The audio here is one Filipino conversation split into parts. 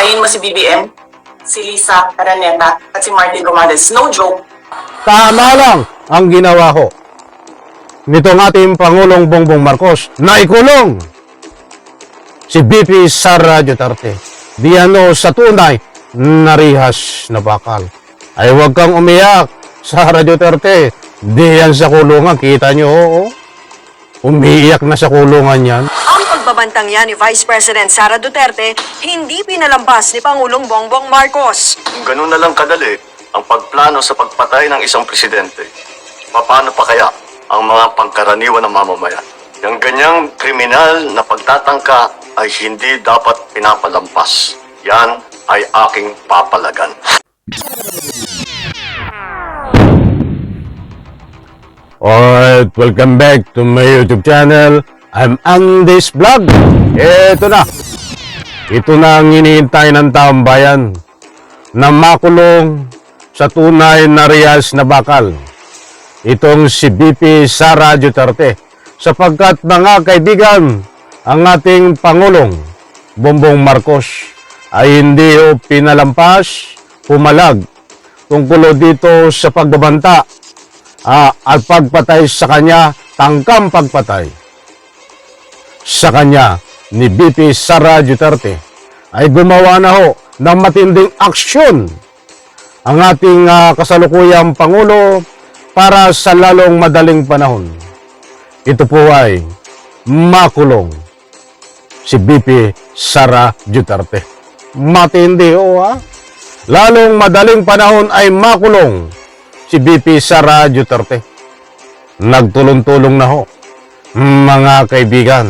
patayin mo si BBM, si Lisa Araneta, at si Martin Romales. No joke. Tama lang ang ginawa ho nitong ating Pangulong Bongbong Marcos na ikulong si BP Sara Duterte. Diano sa tunay na rihas na bakal. Ay huwag kang umiyak, Sara Duterte. Diyan sa kulungan, kita nyo, oo. Umiiyak na sa kulungan yan. Ang pagbabantang yan ni Vice President Sara Duterte, hindi pinalampas ni Pangulong Bongbong Marcos. Kung ganun na lang kadali ang pagplano sa pagpatay ng isang presidente, paano pa kaya ang mga pangkaraniwan ng mamamayan? Yung ganyang kriminal na pagtatangka ay hindi dapat pinapalampas. Yan ay aking papalagan. Alright, welcome back to my YouTube channel. I'm Andy's Vlog. Ito na. Ito na ang hinihintay ng taong bayan na makulong sa tunay na rihas na bakal. Itong si BP Sara Duterte. Sapagkat mga kaibigan, ang ating Pangulong Bongbong Marcos ay hindi pinalampas, pumalag tungkol dito sa pagbabanta at pagpatay sa kanya, tangkang pagpatay sa kanya ni BP Sara Duterte ay gumawa na ho ng matinding aksyon ang ating kasalukuyang Pangulo para sa lalong madaling panahon. Ito po ay makulong si BP Sara Duterte. Matindi ho ha. Lalong madaling panahon ay makulong si BP Sara Duterte. Nagtulong-tulong na ho, mga kaibigan.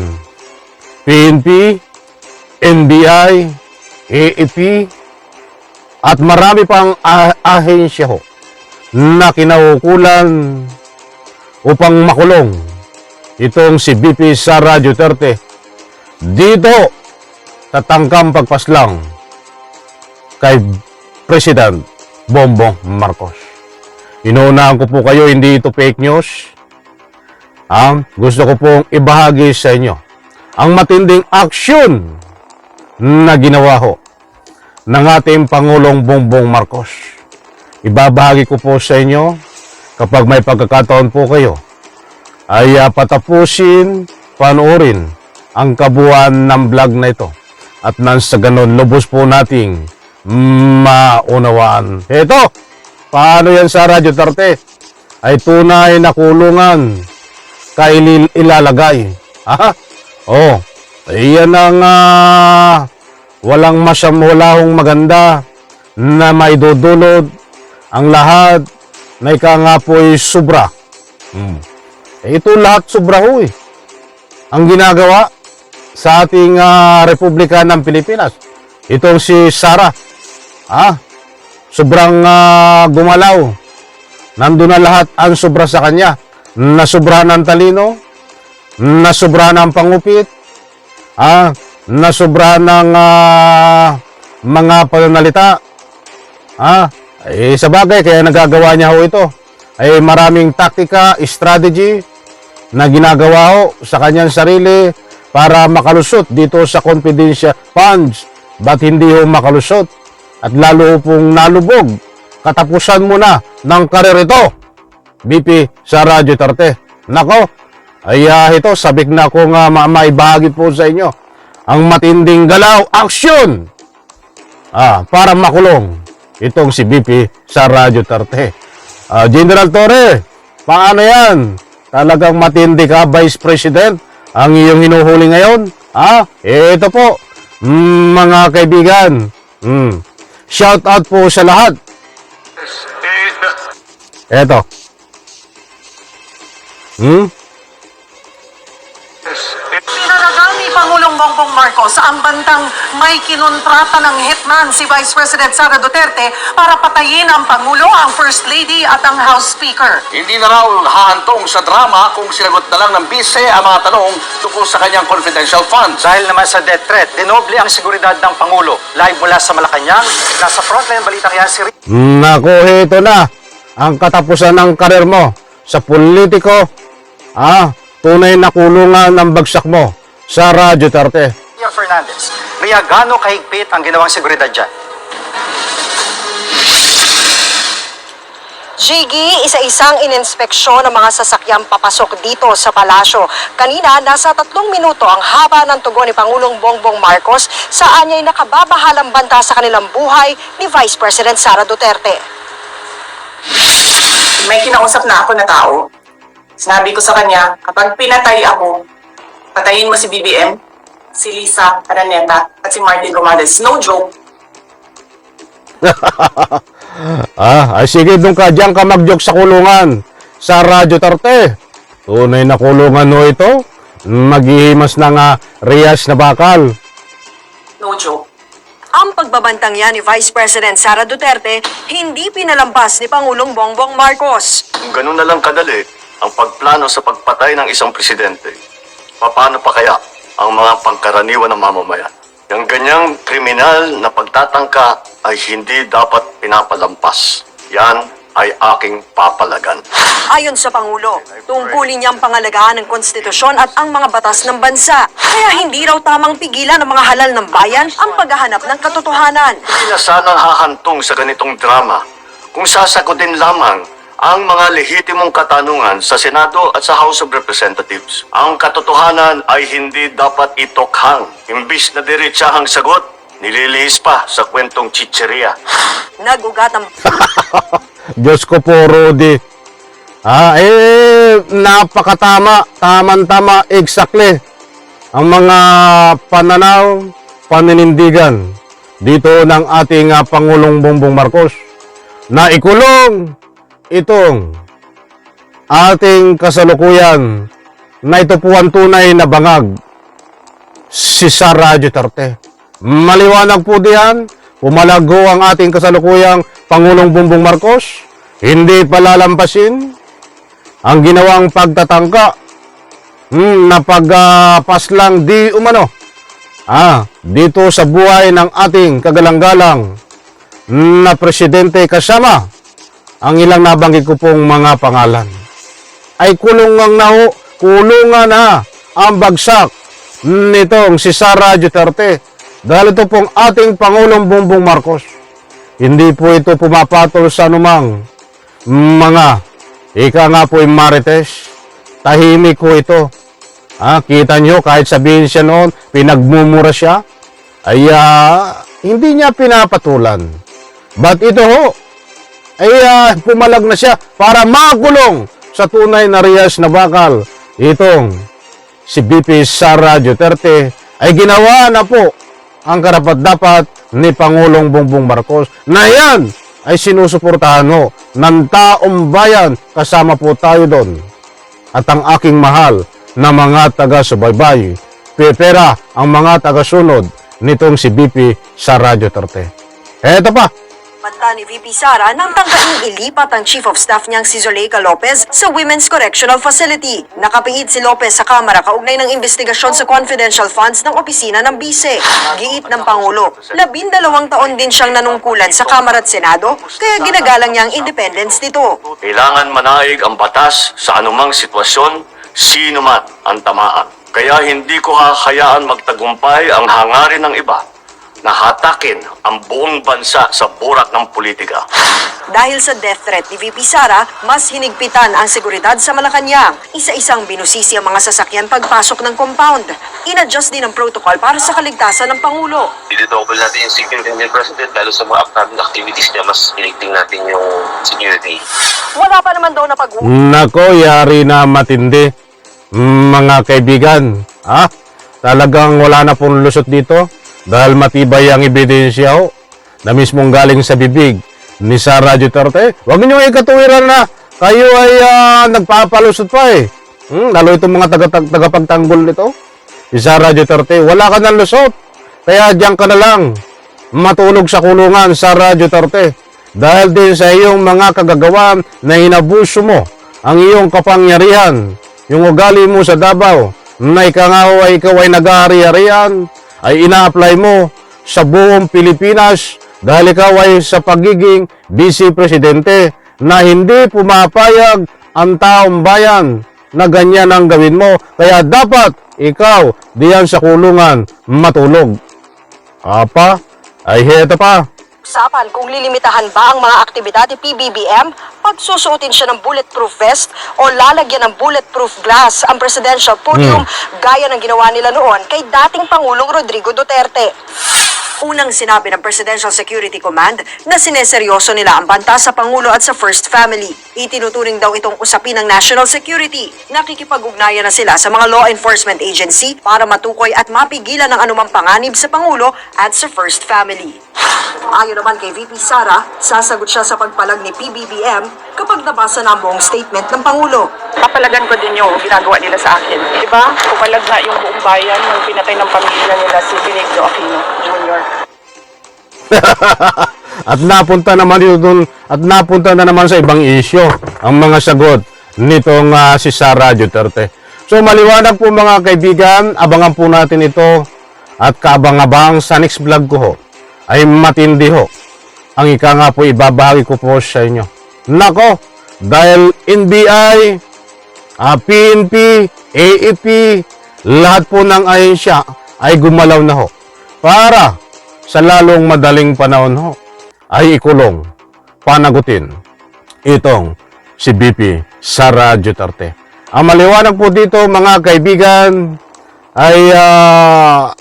PNP, NBI, AFP, at marami pang ahensya ho na kinaukulan upang makulong itong si BP Sara Duterte dito sa tangkang pagpaslang kay President Bongbong Marcos. Inuunahan ko po kayo, hindi ito fake news. Gusto ko pong ibahagi sa inyo ang matinding aksyon na ginawa ho ng ating Pangulong Bongbong Marcos. Ibabahagi ko po sa inyo kapag may pagkakataon po kayo ay patapusin, panoorin ang kabuuan ng vlog na ito. At nang sa ganon, lubos po nating maunawaan. Ito, paano yan Sara Duterte ay tunay na kulungan ilalagay. Iyan ang walang masamulahong maganda na may dudulot ang lahat na ika nga po'y sobra. Ito lahat sobra ho eh. Ang ginagawa sa ating Republika ng Pilipinas. Itong si Sara. Sobrang gumalaw. Nandun na lahat ang sobra sa kanya. Nasobra ng talino. Nasobra ng pangupit. Nasobra ng mga pananalita. Sa bagay, kaya nagagawa niya ho ito. Ay maraming taktika, strategy na ginagawa ho sa kanyang sarili para makalusot dito sa confidential funds. Ba't hindi ho makalusot? At lalo pong nalubog. Katapusan mo na ng karir ito, BP Sara Duterte. Nako, ay ito, sabik na akong maibahagi po sa inyo ang matinding galaw, aksyon para makulong itong si BP Sara Duterte. General Torre, paano yan? Talagang matindi ka, Vice President, ang iyong hinuhuli ngayon? Ito po, mga kaibigan. Shout out po sa lahat. Ito. Pinaragal ni Pangulong Bongbong Marcos ang bantang may kinontrata ng hitman si Vice President Sara Duterte para patayin ang Pangulo, ang First Lady at ang House Speaker. Hindi na raw hahantong sa drama kung sinagot na lang ng bise ang mga tanong tungkol sa kanyang confidential funds. Dahil naman sa death threat, dinoble ang seguridad ng Pangulo. Live mula sa Malacanang, nasa frontline balita kaya si Naku, ito na ang katapusan ng karir mo sa politiko. Tunay na kulungan ng bagsak mo, Sara Duterte. Pierre Fernandez, Mia, gaano kahigpit ang ginawang seguridad dyan? Jiggy, isa-isang ininspeksyon ng mga sasakyang papasok dito sa palasyo. Kanina, nasa 3 minuto ang haba ng tugon ni Pangulong Bongbong Marcos saan niya'y nakababahalang banta sa kanilang buhay ni Vice President Sara Duterte. May kinausap na ako na tao. Sinabi ko sa kanya, kapag pinatay ako, patayin mo si BBM, si Lisa Araneta, at si Martin Romales. No joke. Sige doon ka, diyan ka mag-joke sa kulungan. Sa Radyo Tarte. Tunay na kulungan no ito. Maghihimas ng riyas na bakal. No joke. Ang pagbabantang yan ni Vice President Sara Duterte, hindi pinalampas ni Pangulong Bongbong Marcos. Kung ganun na lang kadali ang pagplano sa pagpatay ng isang presidente, paano pa kaya ang mga pangkaraniwan ng mamamayan? Yung ganyang kriminal na pagtatangka ay hindi dapat pinapalampas. Yan ay aking papalagan. Ayon sa Pangulo, tungkulin niyang pangalagaan ng konstitusyon at ang mga batas ng bansa. Kaya hindi raw tamang pigilan ng mga halal ng bayan ang paghahanap ng katotohanan. Hindi na sana hahantong sa ganitong drama kung sasagutin lamang ang mga lehitimong katanungan sa Senado at sa House of Representatives. Ang katotohanan ay hindi dapat itokhang. Imbis na diretsahang sagot, nililihis pa sa kwentong chicheria. Nagugat ang Diyos ko po, Rudy. Napakatama. Tama-tama, exactly. Ang mga pananaw, paninindigan dito ng ating Pangulong Bongbong Marcos na ikulong itong ating kasalukuyan na ito po ang tunay na bangag, si Sara Duterte. Maliwanag po diyan, pumalago ang ating kasalukuyang Pangulong Bongbong Marcos, hindi palalampasin ang ginawang pagtatangka na pagpaslang di umano dito sa buhay ng ating kagalang-galang na presidente kasama ang ilang nabanggit ko pong mga pangalan. Ay kulungan na ang bagsak nitong si Sara Duterte dahil ito pong ating Pangulong Bongbong Marcos. Hindi po ito pumapatol sa anumang mga nga po yung marites. Tahimik ko ito. Kita nyo, kahit sabihin siya noon, pinagmumura siya, ay hindi niya pinapatulan. But ito pumalag na siya para makulong sa tunay na riyas na bakal. Itong si VP Sara Duterte ay ginawa na po ang karapat-dapat ni Pangulong Bongbong Marcos na yan ay sinusuportahan ng taong bayan, kasama po tayo doon. At ang aking mahal na mga taga-subaybay, pera ang mga taga-sunod nitong si VP Sara Duterte. Eto pa, banta ni VP Sara nang tangkaing ilipat ang Chief of Staff niyang si Zuleika Lopez sa Women's Correctional Facility. Nakapiid si Lopez sa Kamara kaugnay ng investigasyon sa confidential funds ng opisina ng Bise. Giit ng Pangulo, 12 taon din siyang nanungkulan sa Kamara at Senado, kaya ginagalang niya ang independence nito. Kailangan manaig ang batas sa anumang sitwasyon, sino man ang tamaan. Kaya hindi ko hahayaan magtagumpay ang hangarin ng iba na hatakin ang buong bansa sa burak ng politika. Dahil sa death threat ni VP Sara, mas hinigpitan ang seguridad sa Malacanang. Isa-isang binusisi ang mga sasakyan pagpasok ng compound. In-adjust din ang protocol para sa kaligtasan ng Pangulo. Didouble natin yung security ng President, lalo sa mga upcoming activities niya, mas iligting natin yung security. Wala pa naman daw na nako, yari na matindi. Mga kaibigan, talagang wala na pong lusot dito dahil matibay ang ebidensya na mismong galing sa bibig ni Sara Duterte. Huwag niyo ikatuwiran na kayo ay nagpapalusot pa lalo itong mga tagapagtanggol nito. Si Sara Duterte, wala ka ng lusot. Kaya diyan ka na lang matulog sa kulungan, Sara Duterte. Dahil din sa iyong mga kagagawan na inabuso mo ang iyong kapangyarihan, yung ugali mo sa Davao, na ikaw ay nag-ahari-harian, ay ina-apply mo sa buong Pilipinas dahil ikaw ay sa pagiging vice presidente na hindi pumapayag ang taong bayan na ganyan ang gawin mo. Kaya dapat ikaw diyan sa kulungan matulog. Apa? Ay heto pa. Usapan kung lilimitahan ba ang mga aktibidad ni PBBM pag susuotin siya ng bulletproof vest o lalagyan ng bulletproof glass ang presidential podium gaya ng ginawa nila noon kay dating Pangulong Rodrigo Duterte. Unang sinabi ng Presidential Security Command na sineseryoso nila ang banta sa Pangulo at sa First Family. Itinuturing daw itong usapin ng national security. Nakikipag-ugnayan na sila sa mga law enforcement agency para matukoy at mapigilan ang anumang panganib sa Pangulo at sa First Family. Ayon naman kay VP Sara, sasagot siya sa pagpalag ni PBBM kapag nabasa na ang buong statement ng Pangulo. Papalagan ko din yung ginagawa nila sa akin. Diba? Pumalag na yung buong bayan nung pinatay ng pamilya nila si Benigno Aquino Jr. At napunta naman ito dun, at napunta na naman sa ibang isyo ang mga sagot nitong si Sara Duterte. So maliwanag po mga kaibigan, abangan po natin ito at kaabang-abang sa next vlog ko ho. Ay matindi ho. Ang ika nga po ibabahagi ko po sa inyo. Nako, dahil NBI, PNP, AFP, lahat po ng ahensya ay gumalaw na ho. Para sa lalong madaling panahon ho, ay ikulong, panagutin itong si BP Sara Duterte. Ang maliwanag po dito mga kaibigan ay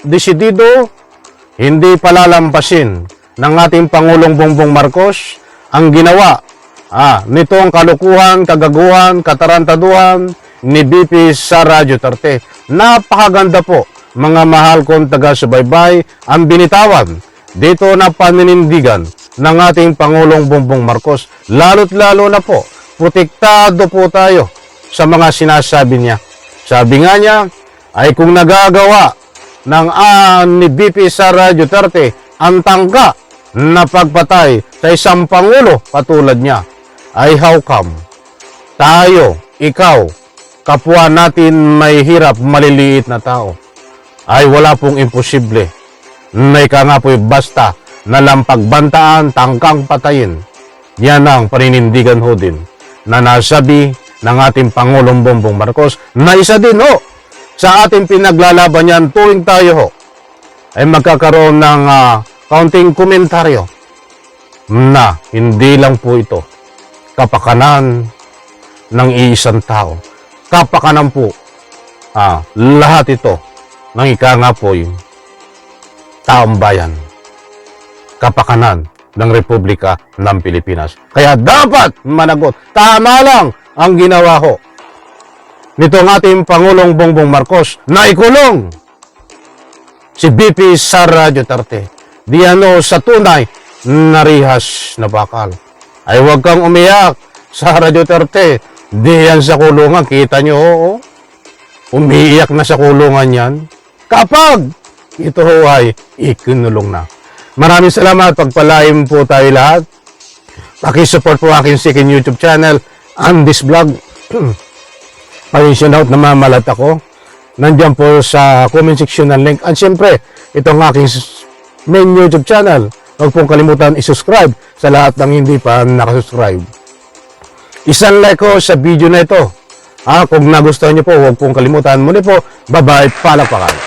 desidido hindi palalampasin ng ating Pangulong Bongbong Marcos ang ginawa nitong kalukuhan, kagaguhan, katarantaduhan ni BP Sara Duterte. Napakaganda po mga mahal kong taga-subaybay ang binitawan dito na paninindigan ng ating Pangulong Bongbong Marcos. Lalo't lalo na po, protektado po tayo sa mga sinasabi niya. Sabi nga niya, ay kung nagagawa ng ni BP Sara Duterte ang tangka na pagpatay sa isang Pangulo katulad niya, ay how come tayo, ikaw, kapwa natin may hirap, maliliit na tao, ay wala pong imposible na ika nga po basta na lampagbantaan, tangkang patayin. Yan ang paninindigan ho din na nasabi ng ating Pangulong Bongbong Marcos na isa din ho sa ating pinaglalaban yan tuwing tayo ho ay magkakaroon ng kaunting komentaryo na hindi lang po ito kapakanan ng iisang tao. Kapakanan po lahat ito ng ika nga po yung taong bayan. Kapakanan ng Republika ng Pilipinas. Kaya dapat managot. Tama lang ang ginawa ho nitong ating Pangulong Bongbong Marcos na ikulong si BP Sara Duterte. Diano sa tunay na rihas na bakal. Ay huwag kang umiyak, Sara Duterte. Diyan sa kulungan, kita nyo, oo. Umiiyak na sa kulungan yan. Kapag ito ho ay ikinulong na. Maraming salamat, pagpalain po tayo lahat. Pakisupport po aking second YouTube channel, Andy's Vlog. Pa-mention out na mamalat ako. Nandiyan po sa comment section ng link. At syempre, itong aking main YouTube channel. Huwag pong kalimutan i-subscribe sa lahat ng hindi pa nakasubscribe. Isang like ko sa video na ito. Kung nagustuhan niyo po, huwag pong kalimutan. Muli po, bye-bye, palakpakan.